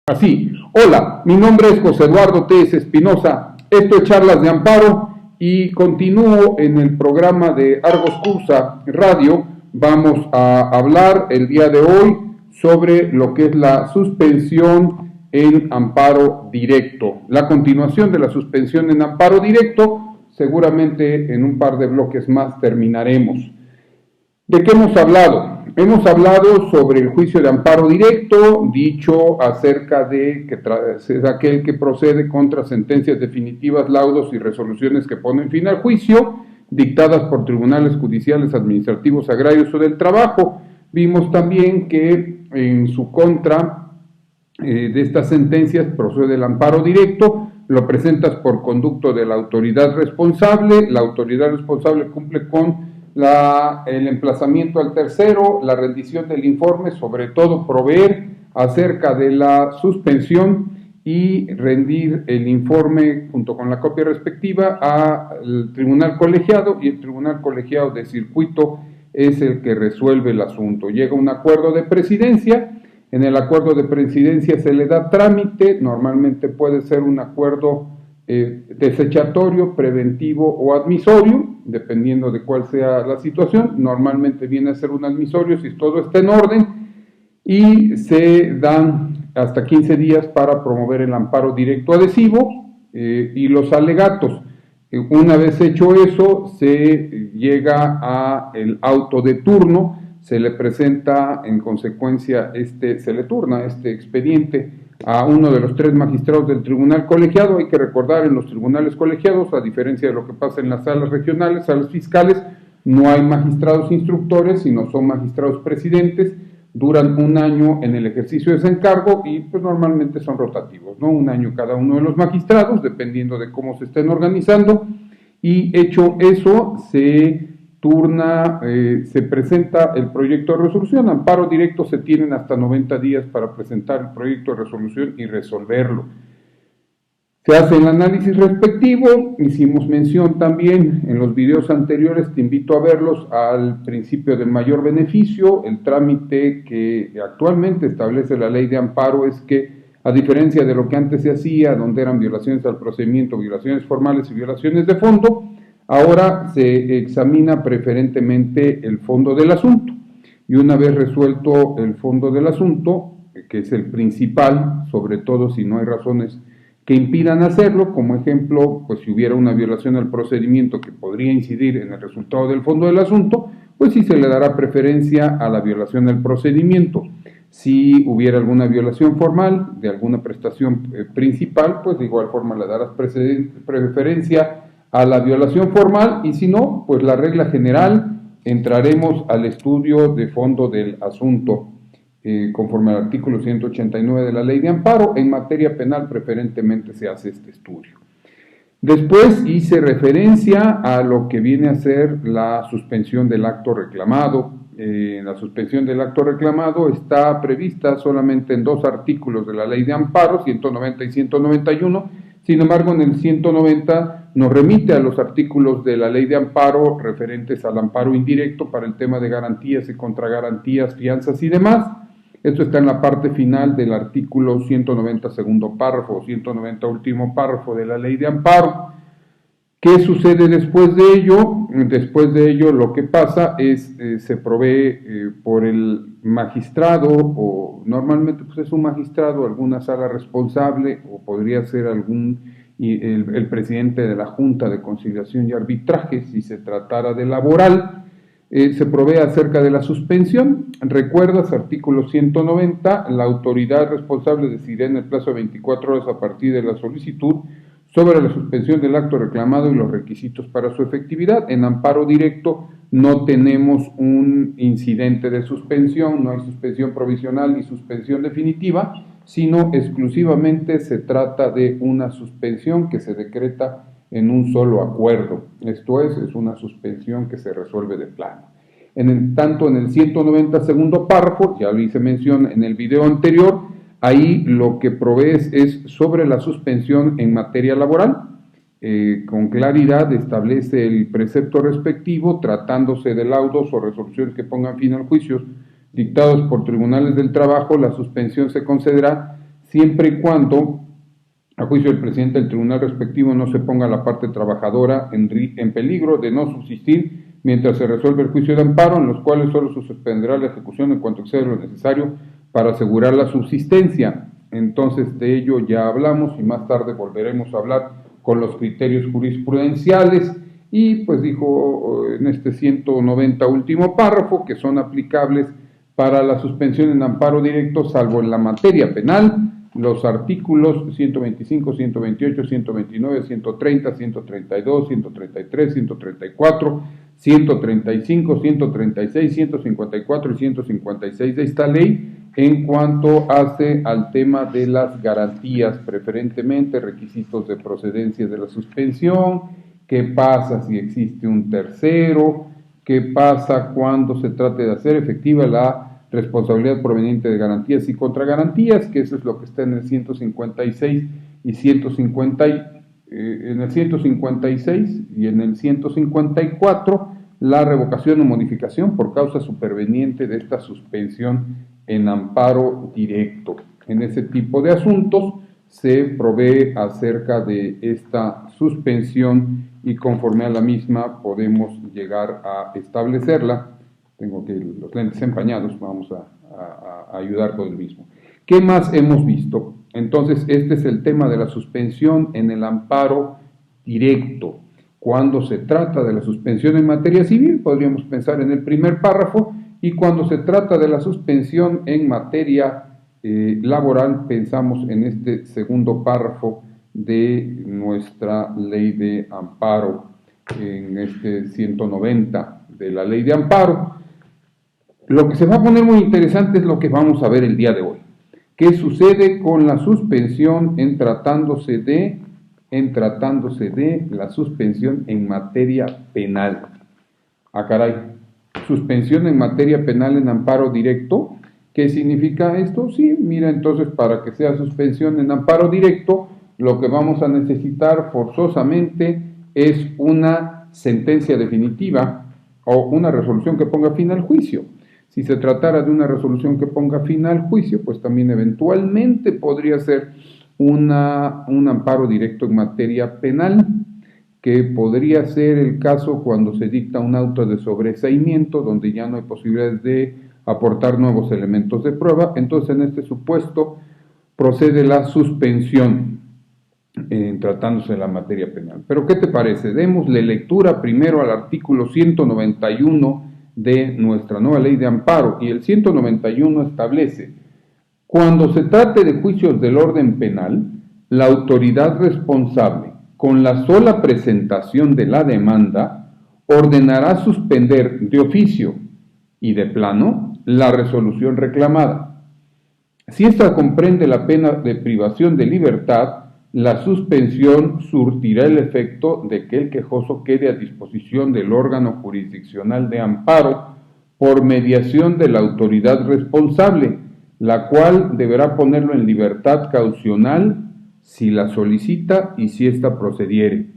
Así, hola, mi nombre es José Eduardo Telles Espinosa, esto es Charlas de Amparo y continúo en el programa de Argos Cursa Radio. Vamos a hablar el día de hoy sobre lo que es la suspensión en amparo directo. La continuación de la suspensión en amparo directo, seguramente en un par de bloques más terminaremos. ¿De qué hemos hablado? Hemos hablado sobre el juicio de amparo directo, dicho acerca de que es aquel que procede contra sentencias definitivas, laudos y resoluciones que ponen fin al juicio, dictadas por tribunales judiciales, administrativos, agrarios o del trabajo. Vimos también que en su contra de estas sentencias procede el amparo directo, lo presentas por conducto de la autoridad responsable cumple con el emplazamiento al tercero, la rendición del informe, sobre todo proveer acerca de la suspensión y rendir el informe junto con la copia respectiva al tribunal colegiado, y el tribunal colegiado de circuito es el que resuelve el asunto. Llega un acuerdo de presidencia, en el acuerdo de presidencia se le da trámite, normalmente puede ser un acuerdo desechatorio, preventivo o admisorio, dependiendo de cuál sea la situación. Normalmente viene a ser un admisorio si todo está en orden, y se dan hasta 15 días para promover el amparo directo adhesivo y los alegatos. Una vez hecho eso, se llega a el auto de turno, se le presenta en consecuencia se le turna este expediente a uno de los 3 magistrados del tribunal colegiado. Hay que recordar, en los tribunales colegiados, a diferencia de lo que pasa en las salas regionales, salas fiscales, no hay magistrados instructores, sino son magistrados presidentes, duran un año en el ejercicio de ese encargo y pues normalmente son rotativos, ¿no? Un año cada uno de los magistrados, dependiendo de cómo se estén organizando, y hecho eso, se turna, se presenta el proyecto de resolución. Amparo directo se tienen hasta 90 días para presentar el proyecto de resolución y resolverlo. Se hace el análisis respectivo. Hicimos mención también en los videos anteriores, te invito a verlos, al principio del mayor beneficio. El trámite que actualmente establece la ley de amparo es que, a diferencia de lo que antes se hacía, donde eran violaciones al procedimiento, violaciones formales y violaciones de fondo, ahora se examina preferentemente el fondo del asunto, y una vez resuelto el fondo del asunto, que es el principal, sobre todo si no hay razones que impidan hacerlo, como ejemplo, pues si hubiera una violación al procedimiento que podría incidir en el resultado del fondo del asunto, pues sí se le dará preferencia a la violación del procedimiento. Si hubiera alguna violación formal de alguna prestación principal, pues de igual forma le darás preferencia a la violación formal, y si no, pues la regla general, entraremos al estudio de fondo del asunto, conforme al artículo 189 de la ley de amparo. En materia penal preferentemente se hace este estudio. Después hice referencia a lo que viene a ser la suspensión del acto reclamado. La suspensión del acto reclamado está prevista solamente en 2 artículos de la ley de amparo, 190 y 191, sin embargo en el 190 nos remite a los artículos de la ley de amparo referentes al amparo indirecto para el tema de garantías y contragarantías, fianzas y demás. Esto está en la parte final del artículo 190 segundo párrafo, 190 último párrafo de la ley de amparo. ¿Qué sucede después de ello? Después de ello lo que pasa es, se provee por el magistrado, o normalmente pues es un magistrado, alguna sala responsable, o podría ser el presidente de la Junta de Conciliación y Arbitraje, si se tratara de laboral, se provee acerca de la suspensión. Recuerdas, artículo 190, la autoridad responsable decidirá en el plazo de 24 horas a partir de la solicitud sobre la suspensión del acto reclamado y los requisitos para su efectividad. En amparo directo no tenemos un incidente de suspensión, no hay suspensión provisional ni suspensión definitiva, sino exclusivamente se trata de una suspensión que se decreta en un solo acuerdo. Esto es una suspensión que se resuelve de plano. Tanto en el 190 segundo párrafo, ya lo hice mención en el video anterior, ahí lo que provee es sobre la suspensión en materia laboral. Con claridad establece el precepto respectivo, tratándose de laudos o resoluciones que pongan fin al juicio dictados por tribunales del trabajo, la suspensión se concederá siempre y cuando, a juicio del presidente del tribunal respectivo, no se ponga la parte trabajadora en peligro de no subsistir mientras se resuelve el juicio de amparo, en los cuales solo se suspenderá la ejecución en cuanto exceda lo necesario para asegurar la subsistencia. Entonces de ello ya hablamos y más tarde volveremos a hablar con los criterios jurisprudenciales y pues dijo en este 190 último párrafo que son aplicables para la suspensión en amparo directo salvo en la materia penal los artículos 125, 128, 129, 130, 132, 133, 134, 135, 136, 154 y 156 de esta ley en cuanto hace al tema de las garantías, preferentemente requisitos de procedencia de la suspensión, qué pasa si existe un tercero, qué pasa cuando se trate de hacer efectiva la responsabilidad proveniente de garantías y contragarantías, que eso es lo que está en el 156 y 150, en el 156 y en el 154, la revocación o modificación por causa superveniente de esta suspensión en amparo directo. En ese tipo de asuntos se provee acerca de esta suspensión y conforme a la misma podemos llegar a establecerla. Tengo que los lentes empañados, vamos a ayudar con el mismo. ¿Qué más hemos visto? Entonces, este es el tema de la suspensión en el amparo directo. Cuando se trata de la suspensión en materia civil, podríamos pensar en el primer párrafo, y cuando se trata de la suspensión en materia laboral, pensamos en este segundo párrafo de nuestra ley de amparo, en este 190 de la ley de amparo. Lo que se va a poner muy interesante es lo que vamos a ver el día de hoy. ¿Qué sucede con la suspensión en tratándose de la suspensión en materia penal? Ah, caray, suspensión en materia penal en amparo directo. ¿Qué significa esto? Sí, mira, entonces para que sea suspensión en amparo directo, lo que vamos a necesitar forzosamente es una sentencia definitiva o una resolución que ponga fin al juicio. Si se tratara de una resolución que ponga fin al juicio, pues también eventualmente podría ser un amparo directo en materia penal, que podría ser el caso cuando se dicta un auto de sobreseimiento, donde ya no hay posibilidades de aportar nuevos elementos de prueba. Entonces, en este supuesto, procede la suspensión tratándose de la materia penal. Pero, ¿qué te parece? Démosle lectura primero al artículo 191 de nuestra nueva ley de amparo, y el 191 establece: cuando se trate de juicios del orden penal, la autoridad responsable, con la sola presentación de la demanda, ordenará suspender de oficio y de plano la resolución reclamada. Si ésta comprende la pena de privación de libertad, la suspensión surtirá el efecto de que el quejoso quede a disposición del órgano jurisdiccional de amparo por mediación de la autoridad responsable, la cual deberá ponerlo en libertad caucional si la solicita y si ésta procediere.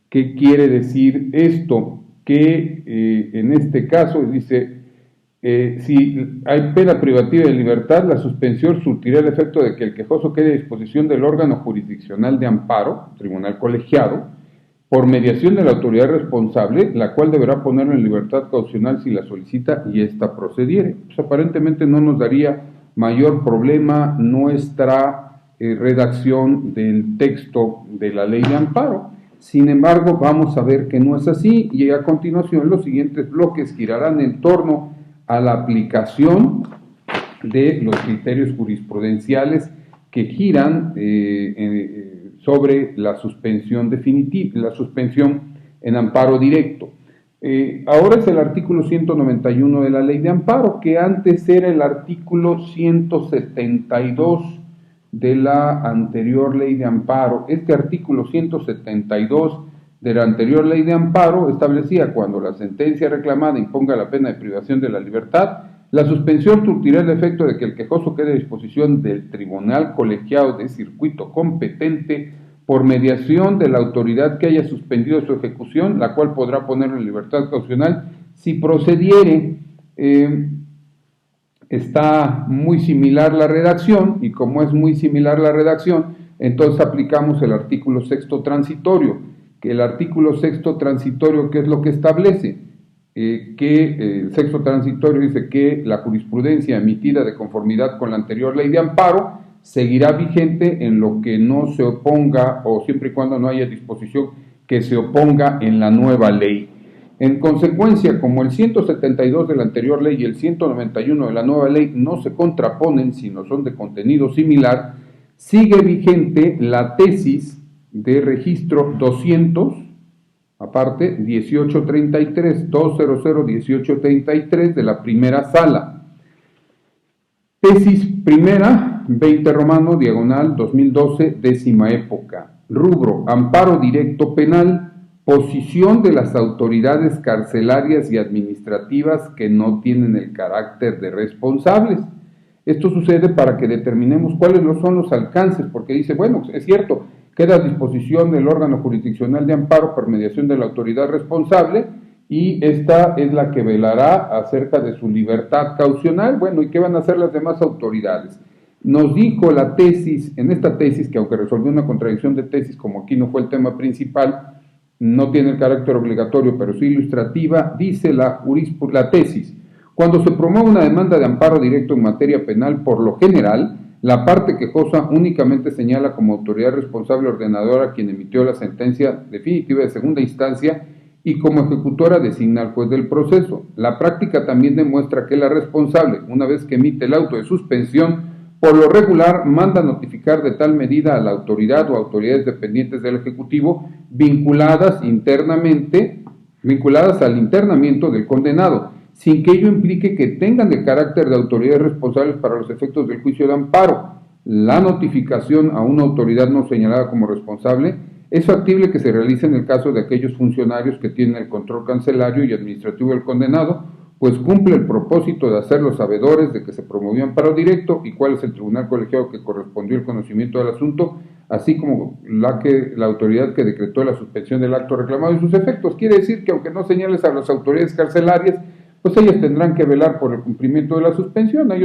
¿Qué quiere decir esto? Que en este caso dice, si hay pena privativa de libertad, la suspensión surtirá el efecto de que el quejoso quede a disposición del órgano jurisdiccional de amparo, tribunal colegiado, por mediación de la autoridad responsable, la cual deberá ponerlo en libertad caucional si la solicita y ésta procediere. Pues aparentemente no nos daría mayor problema nuestra redacción del texto de la ley de amparo. Sin embargo, vamos a ver que no es así, y a continuación los siguientes bloques girarán en torno a la aplicación de los criterios jurisprudenciales que giran sobre la suspensión definitiva, la suspensión en amparo directo. Ahora es el artículo 191 de la ley de amparo, que antes era el artículo 172 de la anterior ley de amparo. Este artículo 172 de la anterior ley de amparo establecía: cuando la sentencia reclamada imponga la pena de privación de la libertad, la suspensión surtirá el efecto de que el quejoso quede a disposición del tribunal colegiado de circuito competente por mediación de la autoridad que haya suspendido su ejecución, la cual podrá ponerlo en libertad caucional si procediere. está muy similar la redacción, y como es muy similar la redacción, entonces aplicamos el artículo sexto transitorio, que el artículo sexto transitorio, ¿qué es lo que establece? Que el sexto transitorio dice que la jurisprudencia emitida de conformidad con la anterior ley de amparo seguirá vigente en lo que no se oponga, o siempre y cuando no haya disposición que se oponga en la nueva ley. En consecuencia, como el 172 de la anterior ley y el 191 de la nueva ley no se contraponen, sino son de contenido similar, sigue vigente la tesis de registro 200, aparte 1833, 200-1833 de la primera sala. Tesis primera, 20 romano, diagonal 2012, décima época. Rubro, amparo directo penal. Posición de las autoridades carcelarias y administrativas que no tienen el carácter de responsables. Esto sucede para que determinemos cuáles son los alcances, porque dice, bueno, es cierto, queda a disposición del órgano jurisdiccional de amparo por mediación de la autoridad responsable, y esta es la que velará acerca de su libertad caucional. Bueno, ¿y qué van a hacer las demás autoridades? Nos dijo la tesis, en esta tesis, que aunque resolvió una contradicción de tesis, como aquí no fue el tema principal, no tiene el carácter obligatorio, pero sí ilustrativa, dice la tesis: cuando se promueve una demanda de amparo directo en materia penal, por lo general, la parte quejosa únicamente señala como autoridad responsable ordenadora a quien emitió la sentencia definitiva de segunda instancia, y como ejecutora designa al juez del proceso. La práctica también demuestra que la responsable, una vez que emite el auto de suspensión, por lo regular manda notificar de tal medida a la autoridad o autoridades dependientes del Ejecutivo vinculadas al internamiento del condenado, sin que ello implique que tengan el carácter de autoridades responsables para los efectos del juicio de amparo. La notificación a una autoridad no señalada como responsable es factible que se realice en el caso de aquellos funcionarios que tienen el control cancelario y administrativo del condenado, pues cumple el propósito de hacerlos sabedores de que se promovió amparo directo y cuál es el tribunal colegiado que correspondió el conocimiento del asunto, así como la autoridad que decretó la suspensión del acto reclamado y sus efectos. Quiere decir que aunque no señales a las autoridades carcelarias, pues ellas tendrán que velar por el cumplimiento de la suspensión. Hay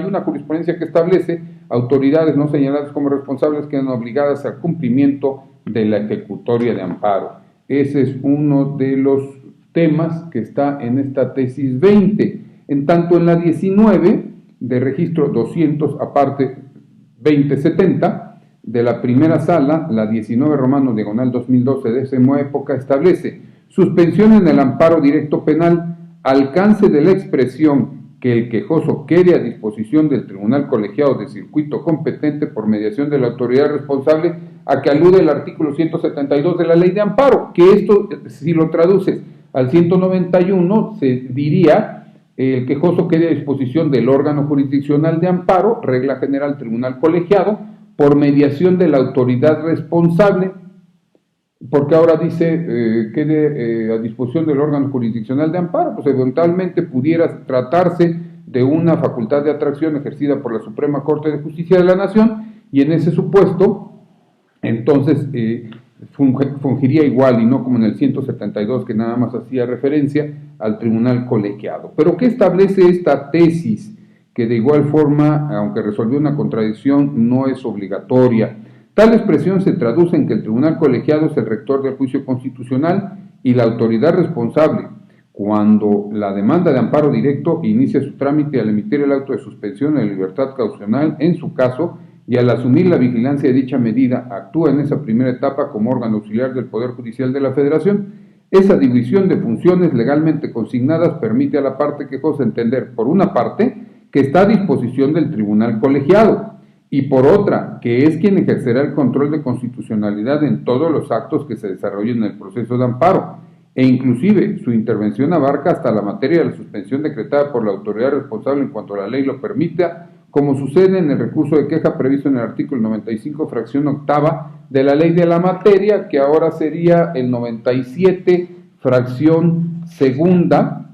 una jurisprudencia que establece autoridades no señaladas como responsables quedan obligadas al cumplimiento de la ejecutoria de amparo. Ese es uno de los temas que está en esta tesis 20. En tanto, en la 19 de registro 200, aparte 2070 de la primera sala, la 19 romano diagonal 2012 de esa época, establece suspensión en el amparo directo penal, alcance de la expresión que el quejoso quede a disposición del tribunal colegiado de circuito competente por mediación de la autoridad responsable, a que alude el artículo 172 de la ley de amparo, que esto, si lo traduces al 191, se diría: el quejoso quede a disposición del órgano jurisdiccional de amparo, regla general tribunal colegiado, por mediación de la autoridad responsable, porque ahora dice quede a disposición del órgano jurisdiccional de amparo, pues eventualmente pudiera tratarse de una facultad de atracción ejercida por la Suprema Corte de Justicia de la Nación, y en ese supuesto, entonces fungiría igual, y no como en el 172, que nada más hacía referencia al tribunal colegiado. Pero ¿qué establece esta tesis? Que de igual forma, aunque resolvió una contradicción, no es obligatoria. Tal expresión se traduce en que el tribunal colegiado es el rector del juicio constitucional y la autoridad responsable cuando la demanda de amparo directo inicia su trámite al emitir el auto de suspensión de libertad caucional en su caso, y al asumir la vigilancia de dicha medida actúa en esa primera etapa como órgano auxiliar del Poder Judicial de la Federación. Esa división de funciones legalmente consignadas permite a la parte quejosa entender, por una parte, que está a disposición del tribunal colegiado, y por otra, que es quien ejercerá el control de constitucionalidad en todos los actos que se desarrollen en el proceso de amparo, e inclusive su intervención abarca hasta la materia de la suspensión decretada por la autoridad responsable en cuanto la ley lo permita, como sucede en el recurso de queja previsto en el artículo 95, fracción octava de la ley de la materia, que ahora sería el 97, fracción segunda,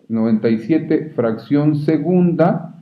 97, fracción segunda,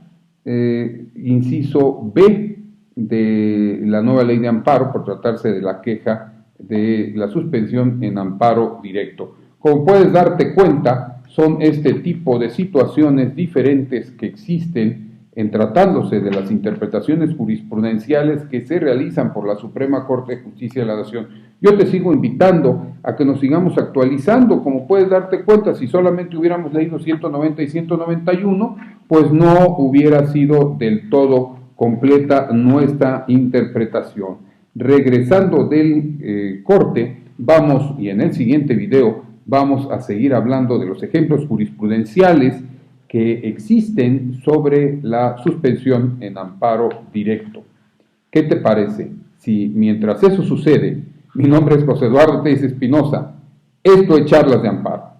inciso B de la nueva ley de amparo, por tratarse de la queja de la suspensión en amparo directo. Como puedes darte cuenta, son este tipo de situaciones diferentes que existen en tratándose de las interpretaciones jurisprudenciales que se realizan por la Suprema Corte de Justicia de la Nación. Yo te sigo invitando a que nos sigamos actualizando. Como puedes darte cuenta, si solamente hubiéramos leído 190 y 191, pues no hubiera sido del todo completa nuestra interpretación. Regresando del corte, vamos, y en el siguiente video, vamos a seguir hablando de los ejemplos jurisprudenciales que existen sobre la suspensión en amparo directo. ¿Qué te parece si mientras eso sucede, mi nombre es José Eduardo Telles Espinosa, esto es Charlas de Amparo?